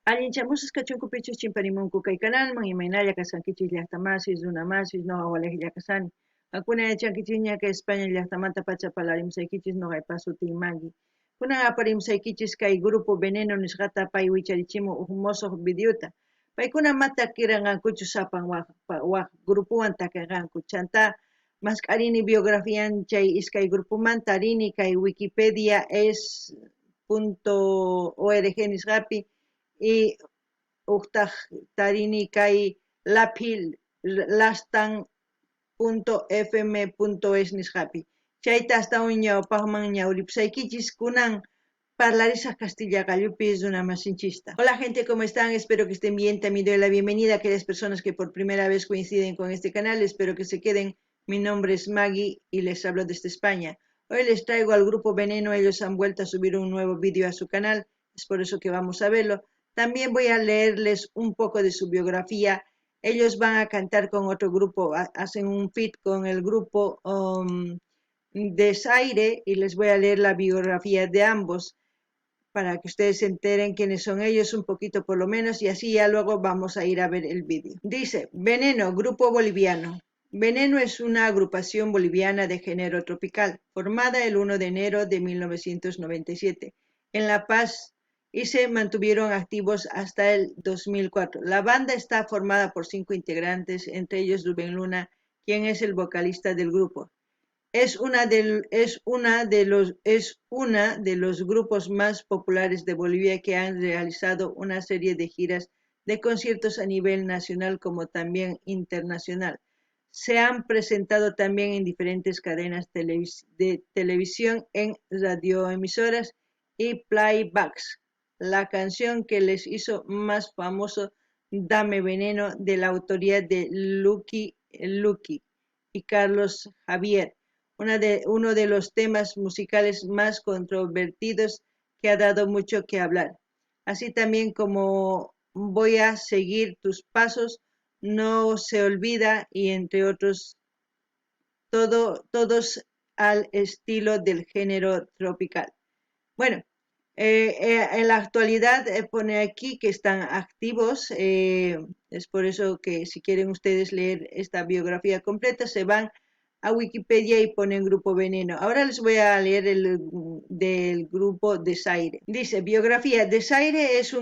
Allinchamusas kachunkupichus chimparimunku kay kanalman imaynalla kasqankichis llaqtamasis runamasis noqa walaykilla kasani. Hakuna yachankichis ña España llaqtamanta pacha parlarimsaykichis noqaypas sutin Maggie. Kunan aparimsaykichis kay grupo Veneno nisqata pay wicharichimun huk mosoq videota. Paykuna mata kiranqankuchus apan waq grupuwan takiranqanku chanta masqarini biografian chay iskay grupumanta rini kay Wikipedia es.org nisqapi y uktaq tarini kay lastan.fm.es nisqapi. Chayta astawan ñawpaqman ñawripusaykichis kunan parlarisaq Castilla Gallupis una masinchista. Hola gente, ¿cómo están? Espero que estén bien. También doy la bienvenida a aquellas personas que por primera vez coinciden con este canal. Espero que se queden. Mi nombre es Maggie y les hablo desde España. Hoy les traigo al grupo Veneno. Ellos han vuelto a subir un nuevo vídeo a su canal. Es por eso que vamos a verlo. También voy a leerles un poco de su biografía. Ellos van a cantar con otro grupo, hacen un feat con el grupo Desaire y les voy a leer la biografía de ambos para que ustedes se enteren quiénes son ellos un poquito por lo menos y así ya luego vamos a ir a ver el vídeo. Dice, Veneno, grupo boliviano. Veneno es una agrupación boliviana de género tropical, formada el 1 de enero de 1997 en La Paz y se mantuvieron activos hasta el 2004. La banda está formada por 5 integrantes, entre ellos Rubén Luna, quien es el vocalista del grupo. Es una de los grupos más populares de Bolivia que han realizado una serie de giras de conciertos a nivel nacional como también internacional. Se han presentado también en diferentes cadenas de televisión, en radioemisoras y playbacks. La canción que les hizo más famoso, Dame Veneno, de la autoría de Lucky y Carlos Javier, uno de los temas musicales más controvertidos que ha dado mucho que hablar. Así también como Voy a seguir tus pasos, No se olvida y entre otros, todos al estilo del género tropical. Bueno, en la actualidad pone aquí que están activos, es por eso que si quieren ustedes leer esta biografía completa se van a Wikipedia y ponen Grupo Veneno. Ahora les voy a leer del grupo Desaire. Dice, biografía, Desaire es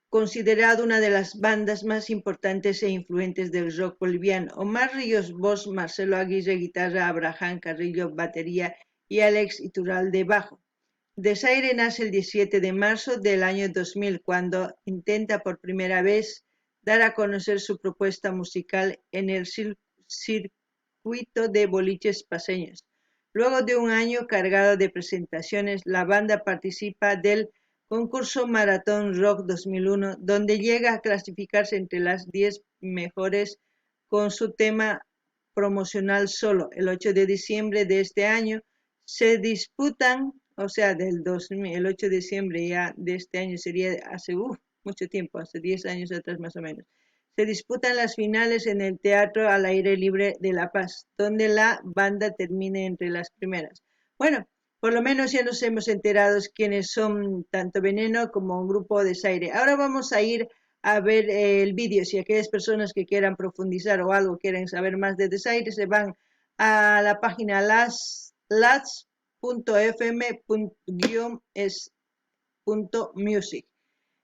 considerado una de las bandas más importantes e influyentes del rock boliviano. Omar Ríos, voz, Marcelo Aguirre, guitarra, Abraham Carrillo, batería y Alex Iturralde, bajo. Desaire nace el 17 de marzo del año 2000 cuando intenta por primera vez dar a conocer su propuesta musical en el circuito de boliches paseños. Luego de un año cargado de presentaciones, la banda participa del concurso Maratón Rock 2001, donde llega a clasificarse entre las 10 mejores con su tema promocional Solo. El 8 de diciembre de este año se disputan, o sea, el 8 de diciembre ya de este año sería hace mucho tiempo, hace 10 años atrás más o menos. Se disputan las finales en el Teatro al Aire Libre de La Paz, donde la banda termine entre las primeras. Bueno, por lo menos ya nos hemos enterado quiénes son tanto Veneno como un grupo Desaire. Ahora vamos a ir a ver el vídeo. Si aquellas personas que quieran profundizar o algo quieren saber más de Desaire, se van a la página las.fm.music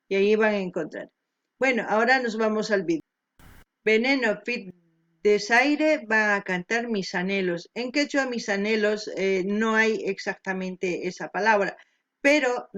y ahí van a encontrar. Bueno, ahora nos vamos al vídeo. Veneno Fit Desaire va a cantar Mis Anhelos. En quechua mis anhelos no hay exactamente esa palabra, pero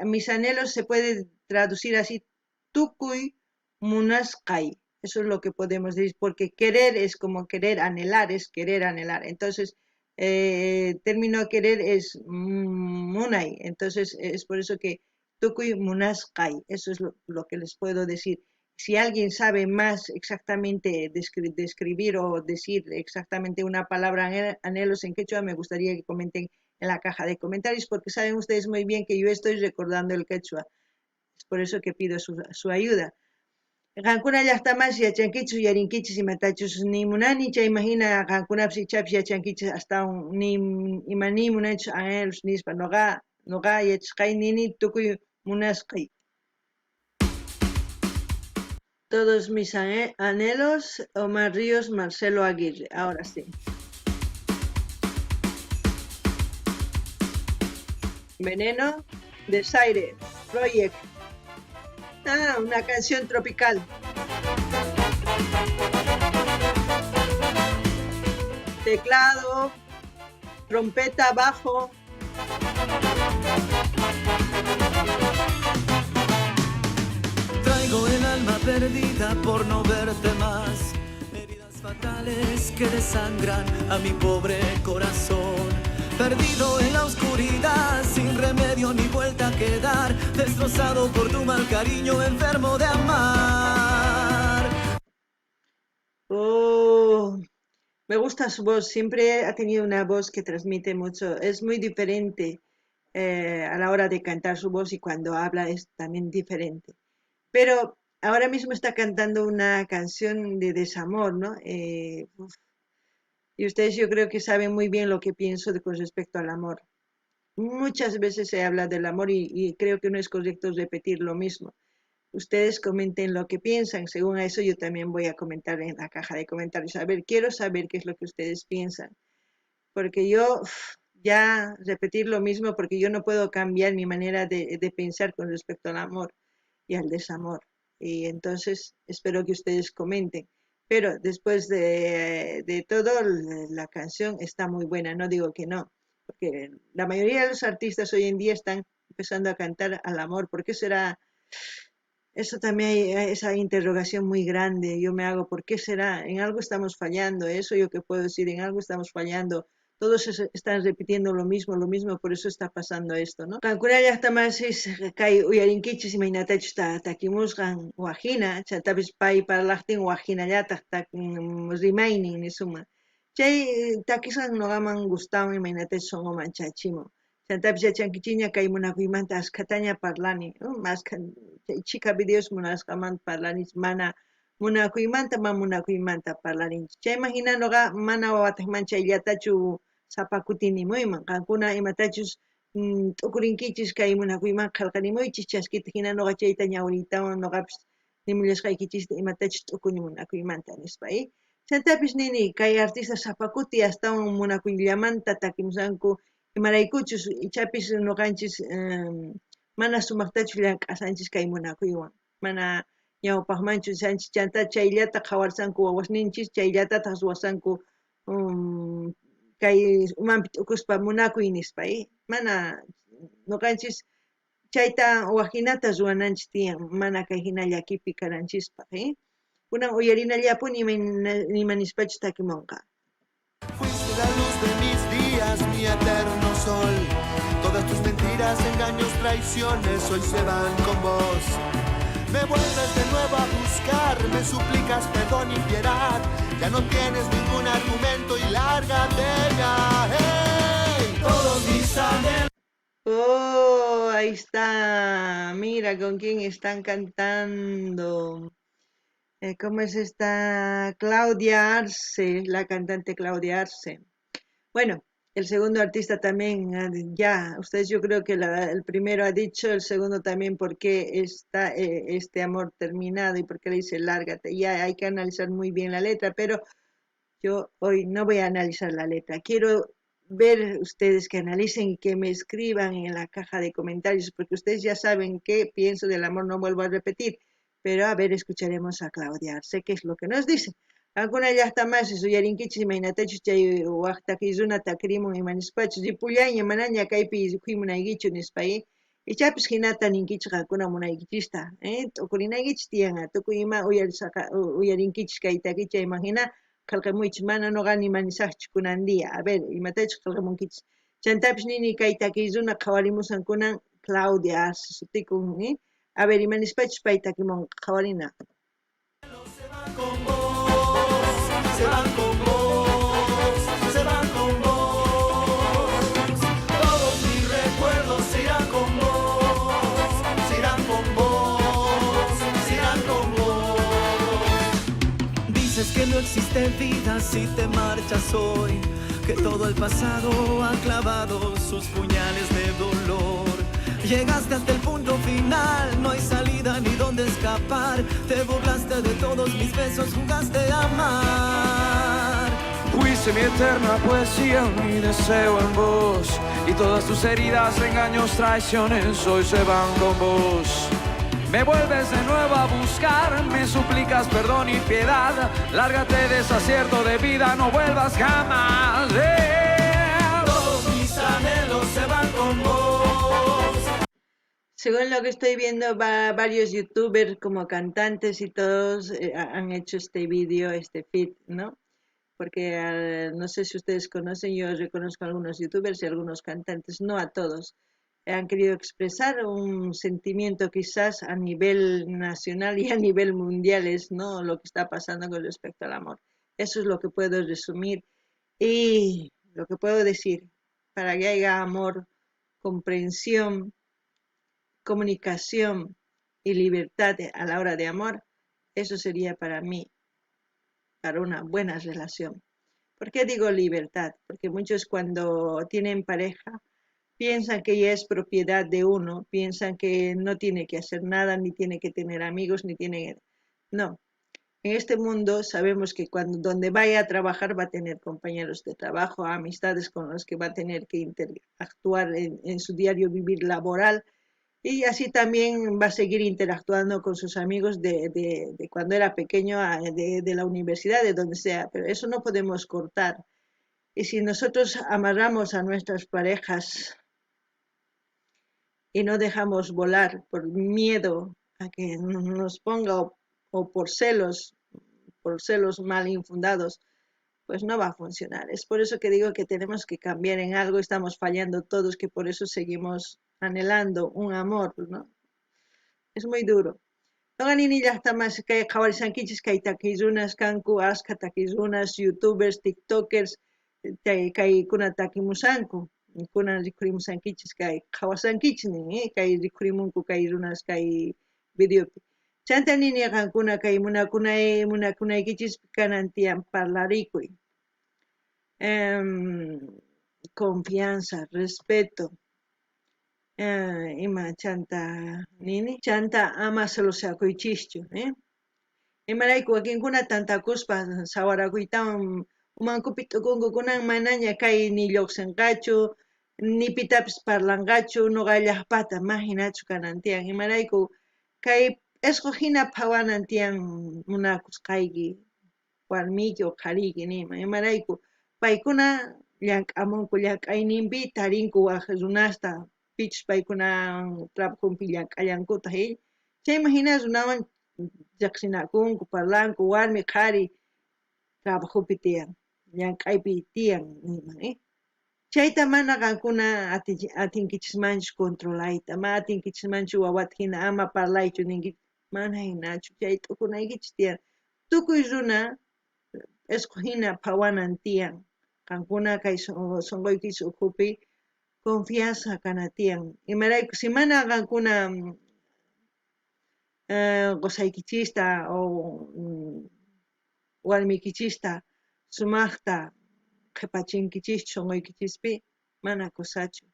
mis anhelos se puede traducir así, Tukuy Munaskai. Eso es lo que podemos decir, porque querer es como querer, anhelar es querer anhelar. Entonces, término querer es munay. Entonces, es por eso que Tukuy Munaskai. Eso es lo que les puedo decir. Si alguien sabe más exactamente describir o decir exactamente una palabra anhelos en quechua, me gustaría que comenten en la caja de comentarios, porque saben ustedes muy bien que yo estoy recordando el quechua. Es por eso que pido su ayuda. Qankuna llaqtamas yachankichus yarinkichis imatachus nimunani chay imagina qankunapas ichapis yachankichis hasta ni imani munanchus anhelos nispa noqa yachasqay nini tukuy munasqay. Todos mis anhelos, Omar Ríos, Marcelo Aguirre. Ahora sí. Veneno, Desaire, Project. Ah, una canción tropical. Teclado, trompeta, bajo. Traigo el alma perdida por no verte más. Heridas fatales que desangran a mi pobre corazón. Perdido en la oscuridad, sin remedio ni vuelta a quedar. Destrozado por tu mal cariño, enfermo de amar. Oh, me gusta su voz. Siempre ha tenido una voz que transmite mucho. Es muy diferente a la hora de cantar su voz y cuando habla es también diferente. Pero ahora mismo está cantando una canción de desamor, ¿no? Y ustedes yo creo que saben muy bien lo que pienso con respecto al amor. Muchas veces se habla del amor y creo que no es correcto repetir lo mismo. Ustedes comenten lo que piensan, según eso yo también voy a comentar en la caja de comentarios. A ver, quiero saber qué es lo que ustedes piensan, porque yo ya repetir lo mismo, porque yo no puedo cambiar mi manera de pensar con respecto al amor y al desamor. Y entonces espero que ustedes comenten. Pero después de todo, la canción está muy buena, no digo que no, porque la mayoría de los artistas hoy en día están empezando a cantar al amor. ¿Por qué será? Eso también hay esa interrogación muy grande. Yo me hago, ¿por qué será? En algo estamos fallando, eso yo que puedo decir, en algo estamos fallando. Todos están repitiendo lo mismo, por eso está pasando esto, ¿no? Kankuna llaqtamansis kay uyarinkichis imaynatachus takimusqan wajina, chatapish pay parlaqtin wajinallataq rimaynin nisuma. Chay takisqan noqaman gustawan imaynatachu songoman chachimun. Chantapis yachankichiña kay munakuymanta askataña parlani, chay chika videos munasqamanta parlani mana munakuymanta parlaninchik. Chayman hina noqa mana wawataqman chayllatachu sapakutinimuyman, qankuna imatachus t'ukurinkichis kay munakuyman qillqanimuychis chaskita hina noqa chayta ñawritawan noqapis nimuyashqaykichista imatachus t'ukuni munakuymanta nispa. Chantapis nini kay artista sapakuti astawan munakuyllamanta takimusanku imaraykuchus ichapis noqanchis mana sumaqtachu llank'asanchis kay munakuywan, mana ñawpaqmanchu sanchis chanta chayllata qhawarsanku wawasninchis, chayllatataq ruwasanku kay umanpi t'ukuspa munakuy nispa, mana noqanchis chayta wajinata ruwananchis tiyan, mana kay hina llakipi karanchispaq, kunan uyarinallapuni nima nispachus takimunqa. Fuiste la luz de mis días, mi eterno sol. Todas tus mentiras, engaños, traiciones hoy se van con vos. Me vuelves de nuevo a buscar, me suplicas perdón y piedad. Ya no tienes ningún argumento y lárgate ya. ¡Hey! Todos mis anhelos. Oh, ahí está. Mira con quién están cantando. ¿Cómo es esta? Claudia Arce, la cantante Claudia Arce. Bueno, el segundo artista también, ya, ustedes yo creo que el primero ha dicho, el segundo también por qué está este amor terminado y por qué le dice lárgate. Ya hay que analizar muy bien la letra, pero yo hoy no voy a analizar la letra. Quiero ver ustedes que analicen y que me escriban en la caja de comentarios, porque ustedes ya saben qué pienso del amor, no vuelvo a repetir. Pero a ver, escucharemos a Claudia Arce, qué es lo que nos dice. Alguna ya está más, su yarinkichis imaynatachus chay waqtakizunata krimun imanispachu ripullaña manaña kaypi quymunaykichu nispa, ichapis hinata ninkichis qankuna munaykichista, t'ukurinaykichis tiyanqa, tukuy ima uyarinkichis kaytakichis chayman hina qillqamuychis, mana noqa nimanisaqchu kunandiya. A ver, imatachus qillqamunkichis. Chantapis nini kay takiyzuna qhawarimusan kunan Claudia Arce sutikun, a ver, imanispachus pay takimun qhawarina. Se van con vos, se van con vos, se van con vos. Todos mis recuerdos se irán con vos, se irán con vos, se irán con vos. Dices que no existe vida si te marchas hoy, que todo el pasado ha clavado sus puñales de dolor. Llegaste hasta el punto final, no hay salida ni dónde escapar, te burlaste fuente de todos mis besos jugaste a amar. Fuiste mi eterna poesía, mi deseo en vos. Y todas tus heridas, engaños, traiciones hoy se van con vos. Me vuelves de nuevo a buscar, me suplicas perdón y piedad. Lárgate desacierto de vida, no vuelvas jamás. Todos mis anhelos se van con vos. Según lo que estoy viendo, varios youtubers como cantantes y todos han hecho este vídeo, este feed, ¿no? Porque no sé si ustedes conocen, yo reconozco a algunos youtubers y a algunos cantantes, no a todos. Han querido expresar un sentimiento quizás a nivel nacional y a nivel mundial, es, ¿no?, lo que está pasando con respecto al amor. Eso es lo que puedo resumir y lo que puedo decir. Para que haya amor, comprensión, comunicación y libertad a la hora de amor, eso sería para mí, para una buena relación. ¿Por qué digo libertad? Porque muchos cuando tienen pareja piensan que ya es propiedad de uno, piensan que no tiene que hacer nada, ni tiene que tener amigos, ni tiene... No. En este mundo sabemos que donde vaya a trabajar va a tener compañeros de trabajo, amistades con los que va a tener que interactuar en su diario vivir laboral, y así también va a seguir interactuando con sus amigos de cuando era pequeño, de la universidad, de donde sea, pero eso no podemos cortar. Y si nosotros amarramos a nuestras parejas y no dejamos volar por miedo a que nos ponga o por celos mal infundados, pues no va a funcionar. Es por eso que digo que tenemos que cambiar en algo, estamos fallando todos, que por eso seguimos anhelando un amor, ¿no? Es muy duro. Noqanini llaqtamas kay qhawarisankichis kay takirunas kanku, ashka takirunas, youtubers, tiktokers, kaykuna takimusanku, kunan rikhurimusankichis kay qhawasankichis nin, kay rikhurimunku kay runas kay videopi. Chanta nini qankuna kay munakunaykichis kanan tiyan parlarikuy. Confianza, respeto, ima chanta ama celoseakuychischu, imarayku wakinkuna tantakuspa sawarakuytawan umankupi t'ukunku kunan manaña kay ni lluqsinqachu ni pitapis parlanqachu nuqa llaqpata mahinachu kanan tiyan, imarayku kay esqu hina phawanan tiyan munakusqayki warmiyki o qhariyki nima, imarayku paykuna llank'amunku, llank'ayninpi tarinku waq runasta pichus paykuna trabajunpi llank'ayankuta chayman hina runawan lluqsinakunku, parlanku, warmi qhari trabajupi tiyan, llank'aypi tiyan nima, chayta mana qankuna atinkichismanchu controlayta, ma atinkichismanchu wawata hina ama parlaychu ninki, mana hinachu, chay t'ukunaykichis tiyan. Tukuy runa esqu hina phawanan tiyan, qankuna kay sunquykichis ukhupi confianza kana tiyan, imarayku si mana qankuna qusaykichista o warmikichista sumaqta qhipachinkichischu sunquykichishpi mana kusachu,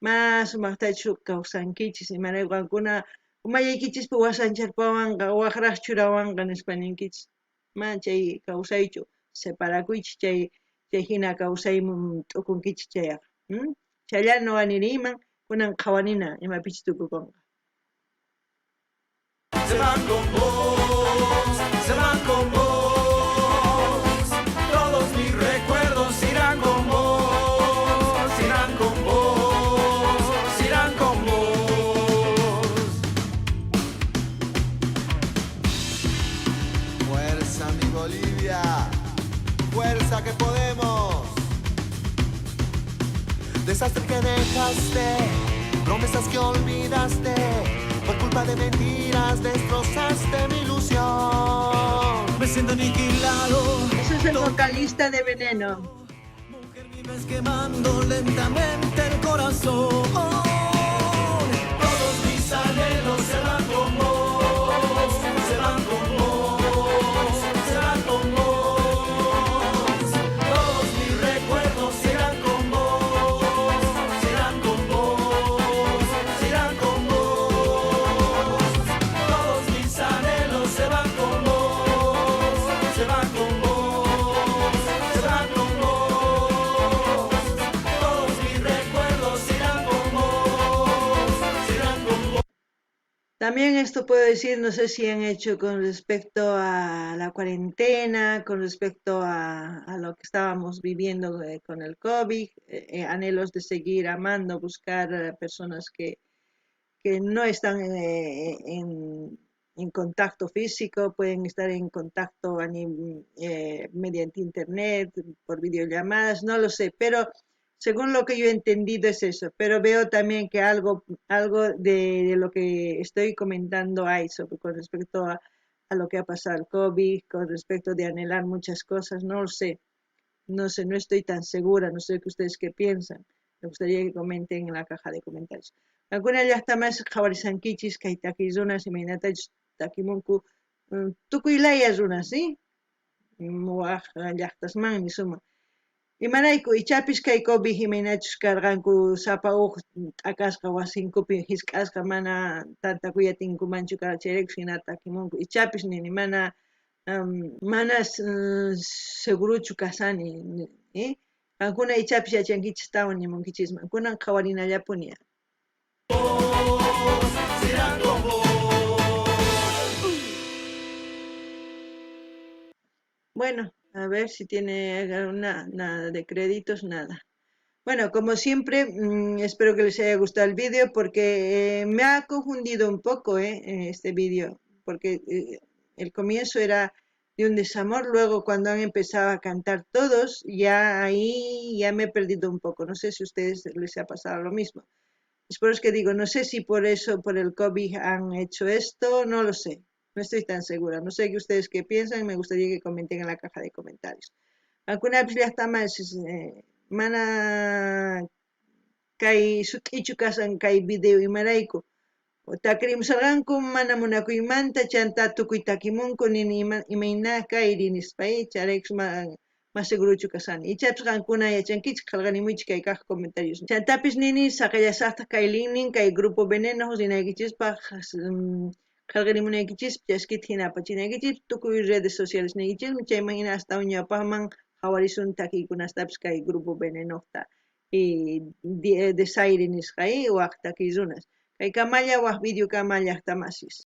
mas sumaqtachu kawsankichis, imarayku qankuna umallaykichispi wasancharpawanqa waqraq churawanqa nispa ninkichis, ma chay kawsaychu, separakuychis chay hina kawsaymun t'ukunkichis chayaqa. Chaylla nuqa niriyman kunan qhawanina imapichis tukukunqa. Se van con vos, se van con vos. Todos mis recuerdos irán con vos, irán con vos, irán con vos. Fuerza, mi Bolivia, fuerza que podemos. Desastre que dejaste, promesas que olvidaste, por culpa de mentiras destrozaste mi ilusión. Me siento aniquilado. Ese es el vocalista de Veneno. Mujer, vives quemando lentamente el corazón. Todos mis anhelos se van con vos, se van con vos, se van con vos. Todos mis recuerdos irán con vos, se irán con vos, se irán con vos. Todos mis anhelos se van con vos. También esto puedo decir, no sé si han hecho con respecto a la cuarentena, con respecto a lo que estábamos viviendo con el COVID, anhelos de seguir amando, buscar personas que no están en contacto físico, pueden estar en contacto mediante internet, por videollamadas, no lo sé, pero según lo que yo he entendido es eso, pero veo también que algo de lo que estoy comentando hay con respecto a lo que ha pasado el COVID, con respecto de anhelar muchas cosas, no lo sé, no sé, no estoy tan segura, no sé qué ustedes qué piensan. Me gustaría que comenten en la caja de comentarios. Alguna ya está más jawarisankichis, kaitakizunas, imaynatach, takimunku, tukuylayas runas, ¿sí? Muaj llaqtasman ni suma. Imarayku ichapis kay COVID imaynachus karqanku sapa huk t'akasqa wasinkupi hisk'asqa mana tanta kuyatinkumanchu chayraykus hina takimunku ichapis nini mana mana seguruchu kasani, ¿eh? Qankuna ichapis yachankichis tawan nimunkichisman kunan qhawarinallapuni. serán con vos. Bueno, a ver si tiene alguna, nada de créditos, nada. Bueno, como siempre, espero que les haya gustado el vídeo porque me ha confundido un poco este vídeo, porque el comienzo era de un desamor, luego cuando han empezado a cantar todos, ya ahí ya me he perdido un poco. No sé si a ustedes les ha pasado lo mismo. Es por eso que digo, no sé si por eso, por el COVID han hecho esto, no lo sé. No estoy tan segura. No sé qué ustedes qué piensan, me gustaría que comenten en la caja de comentarios. Alguna vez ya está más, mana kay sut'ichu kasan kay video imarayku. Takrimsarqanku mana munakuymanta chanta tukuy takimunku nini imayna kayri nispay charaykus más seguruchu kasani. Ichapish qankuna yachankichik qalqanimuychik kay kaq comentarios. Chantapis nini saqallasaqta kay linnin kay grupo veneno rinaykichispaq qalqanimunaykichis chaskita hina apachinaykichis tukuy redes sociales niykichismi chayman hina hasta ñawpaqman hawarisun takiykunastapis kay grupo venenoqta desaire nisqay waq takiyrunas. Kay kamalla waq video kamalla llaqtamasis.